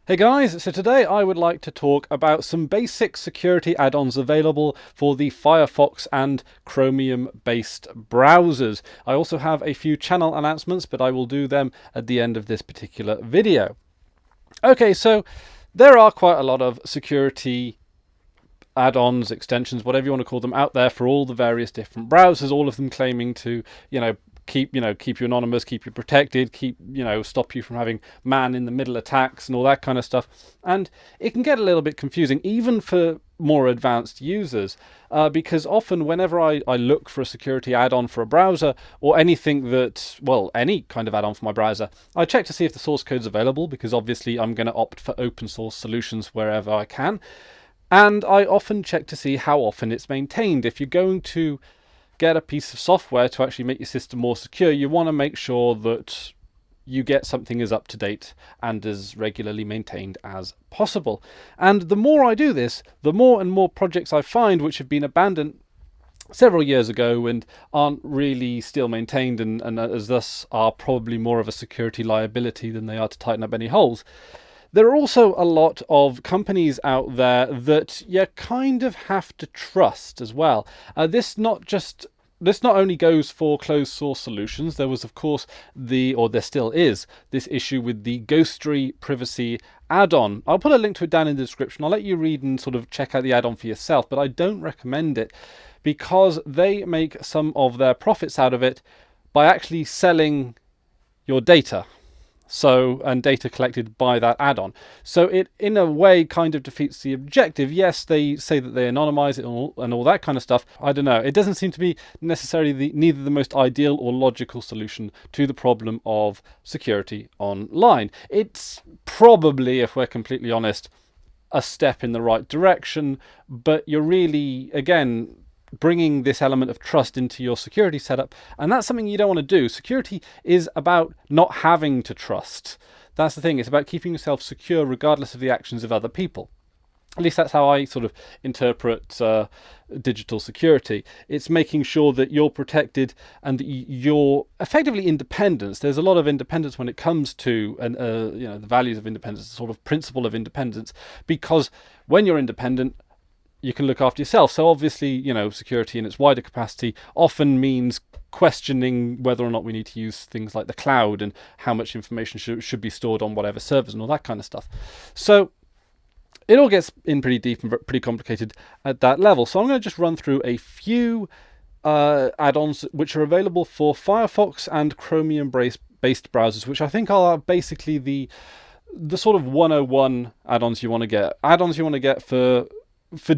Hey guys, so today I would like to talk about some basic security add-ons available for the Firefox and Chromium based browsers. I also have a few channel announcements, but I will do them at the end of this particular video. Okay, so there are quite a lot of security add-ons, extensions, whatever you want to call them, out there for all the various different browsers, all of them claiming to, keep you anonymous, keep you protected, stop you from having man in the middle attacks and all that kind of stuff. And it can get a little bit confusing, even for more advanced users, because often whenever I look for a security add-on for a browser or anything any kind of add-on for my browser, I check to see if the source code is available, because obviously I'm going to opt for open source solutions wherever I can. And I often check to see how often it's maintained. If you're going to get a piece of software to actually make your system more secure, you want to make sure that you get something as up to date and as regularly maintained as possible. And the more I do this, the more and more projects I find which have been abandoned several years ago and aren't really still maintained, and as thus are probably more of a security liability than they are to tighten up any holes. There are also a lot of companies out there that you kind of have to trust as well. This not only goes for closed source solutions. There was, of course, there still is, this issue with the Ghostery privacy add-on. I'll put a link to it down in the description. I'll let you read and sort of check out the add-on for yourself, but I don't recommend it because they make some of their profits out of it by actually selling your data. And data collected by that add-on. So it, in a way, kind of defeats the objective. Yes, they say that they anonymize it and all that kind of stuff. I don't know. It doesn't seem to be necessarily neither the most ideal or logical solution to the problem of security online. It's probably, if we're completely honest, a step in the right direction, but you're really, again, bringing this element of trust into your security setup, and that's something you don't want to do. Security is about not having to trust. That's the thing. It's about keeping yourself secure regardless of the actions of other people. At least that's how I sort of interpret digital security. It's making sure that you're protected and that you're effectively independent. There's a lot of independence when it comes to the values of independence, the sort of principle of independence, because when you're independent, you can look after yourself. So obviously, security in its wider capacity often means questioning whether or not we need to use things like the cloud and how much information should be stored on whatever servers and all that kind of stuff. So it all gets in pretty deep and pretty complicated at that level. So I'm going to just run through a few add-ons which are available for Firefox and Chromium-based browsers, which I think are basically the sort of 101 add-ons you want to get. Add-ons you want to get for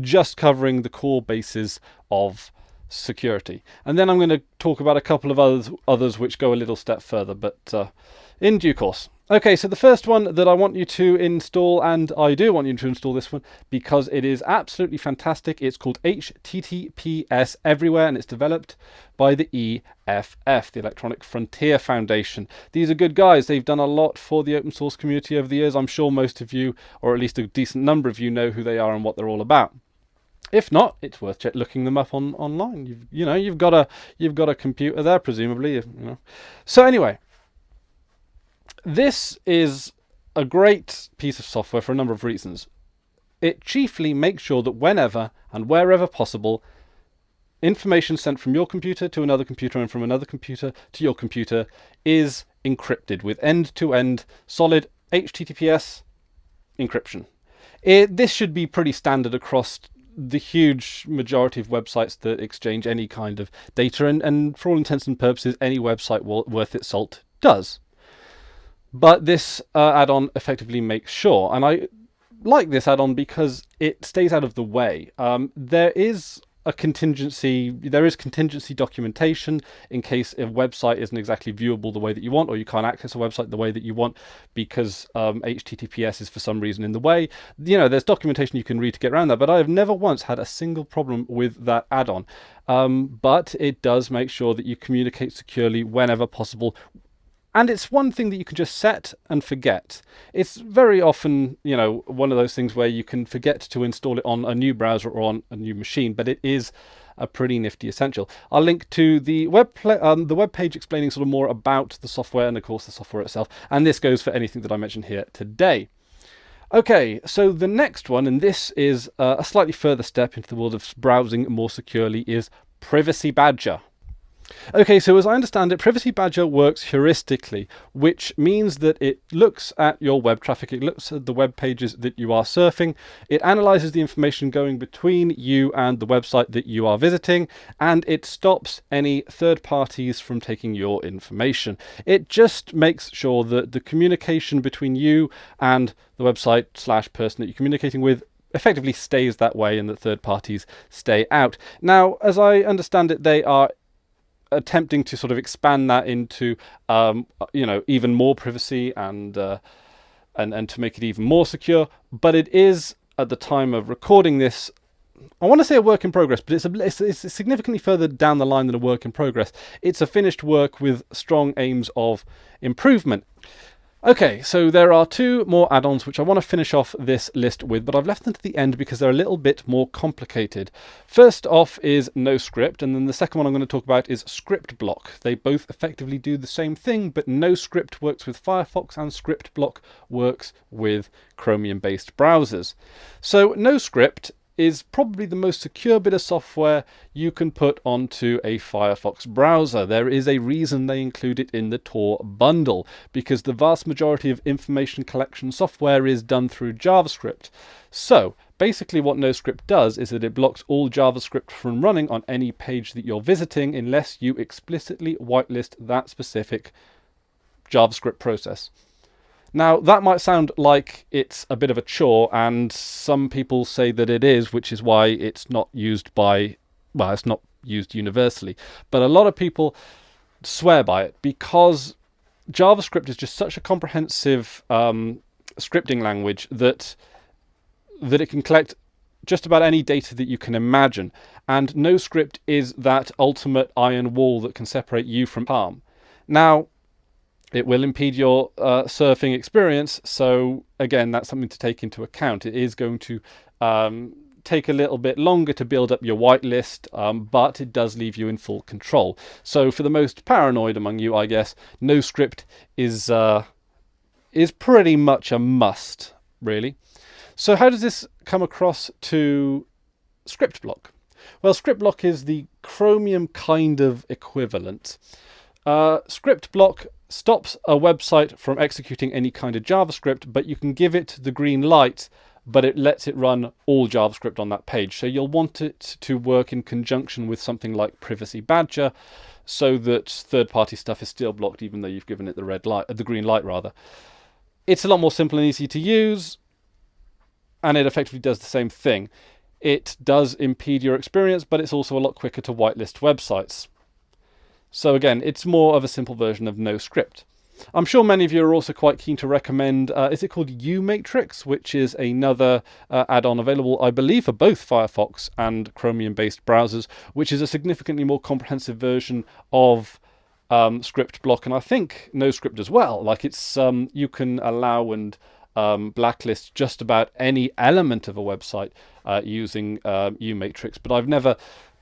just covering the core bases of security. And then I'm going to talk about a couple of others which go a little step further, but in due course. Okay, so the first one that I want you to install, and I do want you to install this one because it is absolutely fantastic. It's called HTTPS Everywhere, and it's developed by the EFF, the Electronic Frontier Foundation. These are good guys. They've done a lot for the open source community over the years. I'm sure most of you, or at least a decent number of you, know who they are and what they're all about. If not, it's worth looking them up online. You've got a computer there, presumably. So anyway, this is a great piece of software for a number of reasons. It chiefly makes sure that whenever and wherever possible, information sent from your computer to another computer and from another computer to your computer is encrypted with end-to-end solid HTTPS encryption. This should be pretty standard across the huge majority of websites that exchange any kind of data, and for all intents and purposes, any website worth its salt does. But this add-on effectively makes sure, and I like this add-on because it stays out of the way. There is contingency documentation in case a website isn't exactly viewable the way that you want, or you can't access a website the way that you want because HTTPS is for some reason in the way. There's documentation you can read to get around that, but I have never once had a single problem with that add-on. But it does make sure that you communicate securely whenever possible. And it's one thing that you can just set and forget. It's very often, one of those things where you can forget to install it on a new browser or on a new machine, but it is a pretty nifty essential. I'll link to the web page explaining sort of more about the software and, of course, the software itself. And this goes for anything that I mentioned here today. Okay, so the next one, and this is a slightly further step into the world of browsing more securely, is Privacy Badger. Okay, so as I understand it, Privacy Badger works heuristically, which means that it looks at your web traffic, it looks at the web pages that you are surfing, it analyzes the information going between you and the website that you are visiting, and it stops any third parties from taking your information. It just makes sure that the communication between you and the website / person that you're communicating with effectively stays that way and that third parties stay out. Now, as I understand it, they are attempting to sort of expand that into even more privacy and to make it even more secure, but it is, at the time of recording this, I want to say a work in progress, but it's significantly further down the line than a work in progress. It's a finished work with strong aims of improvement. Okay, so there are two more add-ons which I want to finish off this list with, but I've left them to the end because they're a little bit more complicated. First off is NoScript, and then the second one I'm going to talk about is ScriptBlock. They both effectively do the same thing, but NoScript works with Firefox and ScriptBlock works with Chromium-based browsers. So NoScript is probably the most secure bit of software you can put onto a Firefox browser. There is a reason they include it in the Tor bundle, because the vast majority of information collection software is done through JavaScript. So basically what NoScript does is that it blocks all JavaScript from running on any page that you're visiting unless you explicitly whitelist that specific JavaScript process. Now, that might sound like it's a bit of a chore, and some people say that it is, which is why it's not used it's not used universally. But a lot of people swear by it because JavaScript is just such a comprehensive scripting language that it can collect just about any data that you can imagine. And NoScript is that ultimate iron wall that can separate you from harm. Now, it will impede your surfing experience, so again, that's something to take into account. It is going to take a little bit longer to build up your whitelist, but it does leave you in full control. So for the most paranoid among you, I guess, NoScript is pretty much a must, really. So how does this come across to ScriptBlock? Well, ScriptBlock is the Chromium kind of equivalent. ScriptBlock stops a website from executing any kind of JavaScript, but you can give it the green light, but it lets it run all JavaScript on that page. So you'll want it to work in conjunction with something like Privacy Badger, so that third-party stuff is still blocked even though you've given it the green light rather. It's a lot more simple and easy to use, and it effectively does the same thing. It does impede your experience, but it's also a lot quicker to whitelist websites. So again, it's more of a simple version of NoScript. I'm sure many of you are also quite keen to recommend, is it called U-Matrix, which is another add-on available, I believe, for both Firefox and Chromium-based browsers, which is a significantly more comprehensive version of ScriptBlock, and I think NoScript as well. Like it's you can allow and blacklist just about any element of a website using U-Matrix, but I've never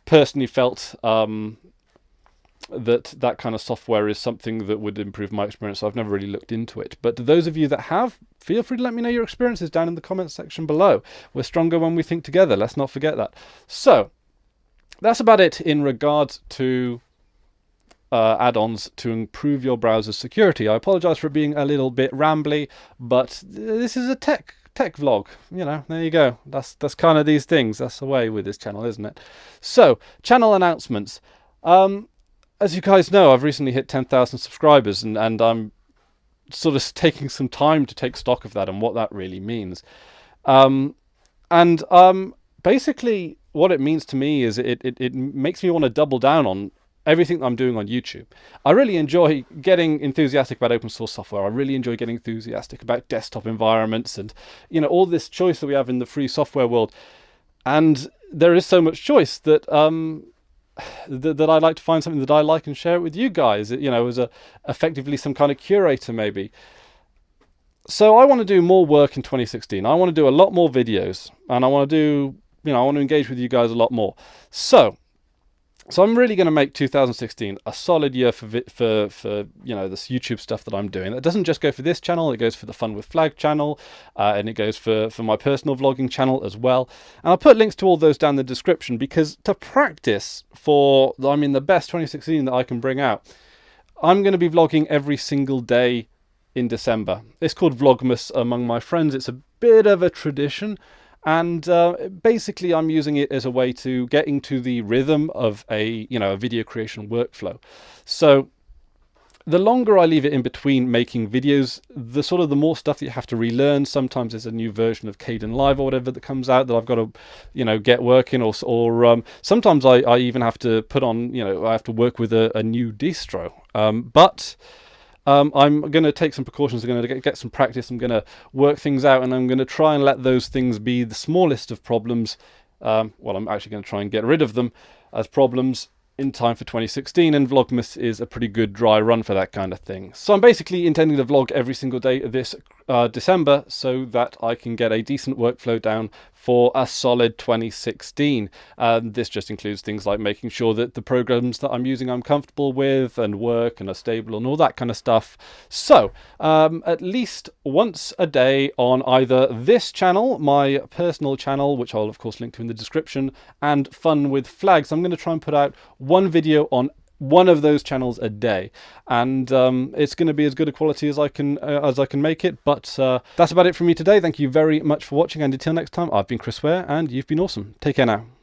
personally felt that kind of software is something that would improve my experience, so I've never really looked into it. But to those of you that have, feel free to let me know your experiences down in the comments section below. We're stronger when we think together, let's not forget that. So that's about it in regards to add-ons to improve your browser's security. I apologize for being a little bit rambly, but this is a tech vlog, you know, there you go. That's kind of these things. That's the way with this channel, isn't it? So, channel announcements. As you guys know, I've recently hit 10,000 subscribers, and I'm sort of taking some time to take stock of that and what that really means. Basically, what it means to me is it makes me want to double down on everything I'm doing on YouTube. I really enjoy getting enthusiastic about open source software. I really enjoy getting enthusiastic about desktop environments and, you know, all this choice that we have in the free software world. And there is so much choice that that I like to find something that I like and share it with you guys, you know, as effectively some kind of curator maybe. So I want to do more work in 2016. I want to do a lot more videos, and I want to do, you know, I want to engage with you guys a lot more. So So I'm really going to make 2016 a solid year for you know, this YouTube stuff that I'm doing. It doesn't just go for this channel; it goes for the Fun with Flag channel, and it goes for my personal vlogging channel as well. And I'll put links to all those down in the description, because to practice for, I mean, the best 2016 that I can bring out, I'm going to be vlogging every single day in December. It's called Vlogmas among my friends. It's a bit of a tradition. And basically, I'm using it as a way to get into the rhythm of a video creation workflow. So the longer I leave it in between making videos, the more stuff that you have to relearn. Sometimes there's a new version of Caden Live or whatever that comes out that I've got to, get working, or sometimes I even have to put on, I have to work with a new distro. But I'm going to take some precautions. I'm going to get some practice. I'm going to work things out, and I'm going to try and let those things be the smallest of problems. I'm actually going to try and get rid of them as problems in time for 2016, and Vlogmas is a pretty good dry run for that kind of thing. So I'm basically intending to vlog every single day this December, so that I can get a decent workflow down for a solid 2016. This just includes things like making sure that the programs that I'm using I'm comfortable with and work and are stable and all that kind of stuff. So at least once a day on either this channel, my personal channel, which I'll of course link to in the description, and Fun with Flags, I'm going to try and put out one video on one of those channels a day, and it's going to be as good a quality as I can make it. But that's about it from me today. Thank you very much for watching, and until next time, I've been Chris Ware, and you've been awesome. Take care now.